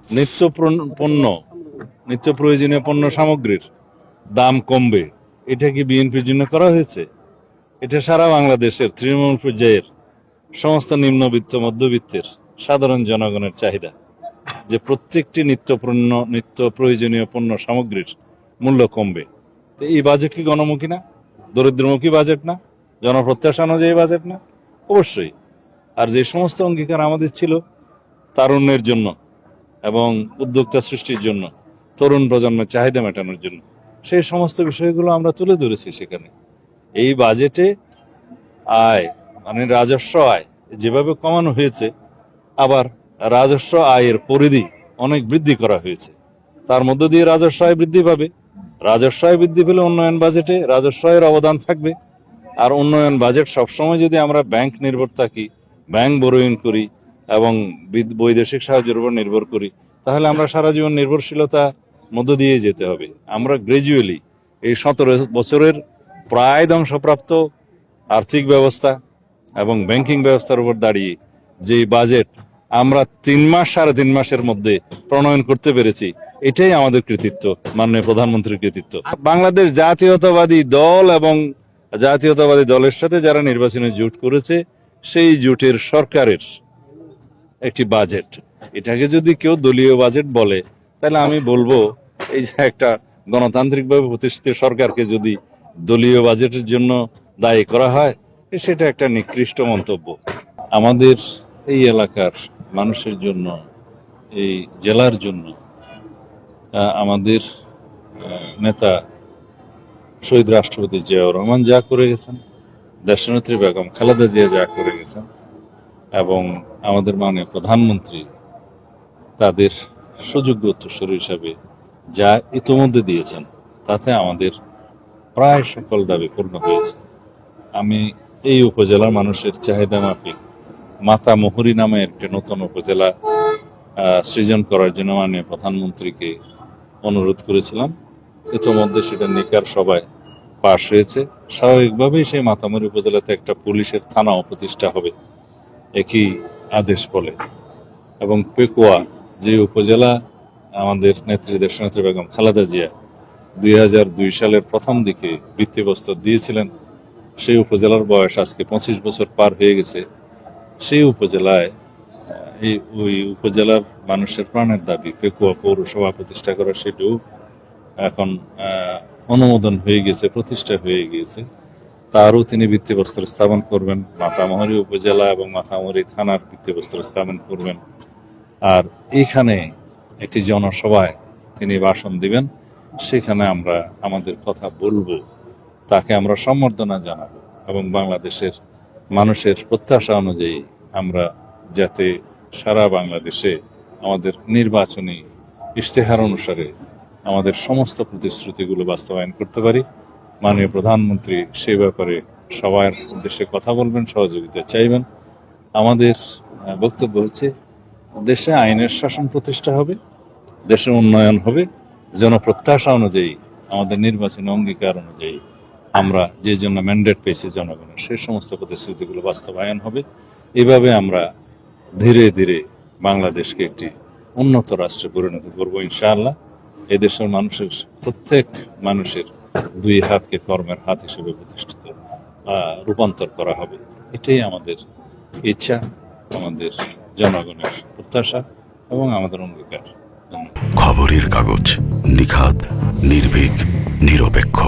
নিত্য পণ্য নিত্য প্রয়োজনীয় পণ্য সামগ্রীর দাম কমবে, এটা কি বিএনপির জন্য করা হয়েছে? এটা সারা বাংলাদেশের তৃণমূল পর্যায়ের সমস্ত নিম্নবিত্ত মধ্যবিত্তের সাধারণ জনগণের চাহিদা যে প্রত্যেকটি নিত্য প্রয়োজনীয় পণ্য সামগ্রীর মূল্য কমবে। তো এই বাজেট কি গণমুখী না? দরিদ্রমুখী বাজেট না? জনপ্রত্যাশা অনুযায়ী বাজেট না? অবশ্যই। আর যে সমস্ত অঙ্গীকার আমাদের ছিল তারুণ্যের জন্য এবং উদ্যোক্তা সৃষ্টির জন্য, তরুণ প্রজন্মের চাহিদা মেটানোর জন্য, সেই সমস্ত বিষয়গুলো আমরা তুলে ধরেছি সেখানে। এই বাজেটে আয় মানে রাজস্ব আয় যেভাবে কমানো হয়েছে, আবার রাজস্ব আয়ের পরিধি অনেক বৃদ্ধি করা হয়েছে। তার মধ্য দিয়ে রাজস্ব আয় বৃদ্ধি পাবে। রাজস্ব আয় বৃদ্ধি পেলে উন্নয়ন বাজেটে রাজস্ব আয়ের অবদান থাকবে। আর উন্নয়ন বাজেট সবসময় যদি আমরা ব্যাংক নির্ভর থাকি, ব্যাংক বরোইন করি এবং বৈদেশিক সাহায্যের উপর নির্ভর করি, তাহলে আমরা সারা জীবন নির্ভরশীলতা মধ্য দিয়ে যেতে হবে। আমরা গ্রাজুয়ালি এই 17 বছরের প্রায় ধ্বংসপ্রাপ্ত আর্থিক ব্যবস্থা এবং ব্যাংকিং ব্যবস্থার উপর দাঁড়িয়ে যে বাজেট আমরা 3 মাস 3.5 মাসের মধ্যে প্রণয়ন করতে পেরেছি, এটাই আমাদের কৃতিত্ব, মাননীয় প্রধানমন্ত্রীর কৃতিত্ব। বাংলাদেশ জাতীয়তাবাদী দল এবং জাতীয়তাবাদী দলের সাথে যারা নির্বাচনে জোট করেছে, সেই জোটের সরকারের একটি বাজেট। এটাকে যদি কেউ দলীয় বাজেট বলে, তাহলে আমি বলবো এই যে একটা গণতান্ত্রিকভাবে প্রতিষ্ঠিত সরকারকে যদি দলীয় বাজেটের জন্য দায়ী করা হয়, সেটা একটা নিকৃষ্ট মন্তব্য। আমাদের এই এলাকার মানুষের জন্য, এই জেলার জন্য আমাদের নেতা শহীদ রাষ্ট্রপতি জিয়াউর রহমান যা করে গেছেন, দেশনেত্রী বেগম খালেদা জিয়া যা করে গেছেন, এবং আমাদের মাননীয় প্রধানমন্ত্রী তাদের সুযোগ্য উত্তরসূরি হিসাবে যা ইতোমধ্যে দিয়েছেন, তাতে আমাদের প্রায় সকল দাবি পূর্ণ হয়েছে। আমি এই উপজেলার মানুষের চাহিদা মাফিক মাতামুহুরী নামে একটি নতুন উপজেলা সৃজন করার জন্য মাননীয় প্রধানমন্ত্রীকে অনুরোধ করেছিলাম। ইতোমধ্যে সেটা নিকার সভায় পাশ হয়েছে। স্বাভাবিকভাবেই সেই মাতামুহুরী উপজেলাতে একটা পুলিশের থানাও প্রতিষ্ঠা হবে একই আদেশ বলে। এবং পেকুয়া যে উপজেলা আমাদের নেত্রী দেশনেত্রী বেগম খালেদা জিয়া 2002 সালের প্রথম দিকে ভিত্তিপ্রস্তর দিয়েছিলেন, সেই উপজেলার বয়স আজকে 25 বছর পার হয়ে গেছে। সেই উপজেলায় ওই উপজেলার মানুষের প্রাণের দাবি পেকুয়া পৌরসভা প্রতিষ্ঠা করা, সেটাও এখন অনুমোদন হয়ে গেছে, প্রতিষ্ঠা হয়ে গিয়েছে। তারও তিনি ভিত্তিপ্রস্তর স্থাপন করবেন। মাতামুহুরী উপজেলা এবং মাতামুহুরী থানার ভিত্তিপ্রস্তর স্থাপন করবেন। আর এখানে একটি জনসভায় তিনি ভাষণ দিবেন, সেখানে আমরা আমাদের কথা বলবো, তাকে আমরা সম্বর্ধনা জানাবো এবং বাংলাদেশের মানুষের প্রত্যাশা অনুযায়ী আমরা যাতে সারা বাংলাদেশে আমাদের নির্বাচনী ইশতেহার অনুসারে আমাদের সমস্ত প্রতিশ্রুতিগুলো বাস্তবায়ন করতে পারি, মাননীয় প্রধানমন্ত্রী সেই ব্যাপারে সবার উদ্দেশ্যে কথা বলবেন, সহযোগিতা চাইবেন। আমাদের বক্তব্য হচ্ছে, দেশে আইনের শাসন প্রতিষ্ঠা হবে, দেশের উন্নয়ন হবে, জনপ্রত্যাশা অনুযায়ী আমাদের নির্বাচনী অঙ্গীকার অনুযায়ী আমরা যে জন্য ম্যান্ডেট পেয়েছি জনগণের, সেই সমস্ত প্রতিশ্রুতিগুলো বাস্তবায়ন হবে। এভাবে আমরা ধীরে ধীরে বাংলাদেশকে একটি উন্নত রাষ্ট্রে পরিণত করবো ইনশাআল্লাহ। এদেশের মানুষের প্রত্যেক মানুষের 2 হাতকে কর্মের হাত হিসেবে প্রতিষ্ঠিত রূপান্তর করা হবে, এটাই আমাদের ইচ্ছা, আমাদের জনগণের প্রত্যাশা এবং আমাদের অঙ্গীকার। খবরের কাগজ, নিখাদ, নির্ভীক, নিরপেক্ষ।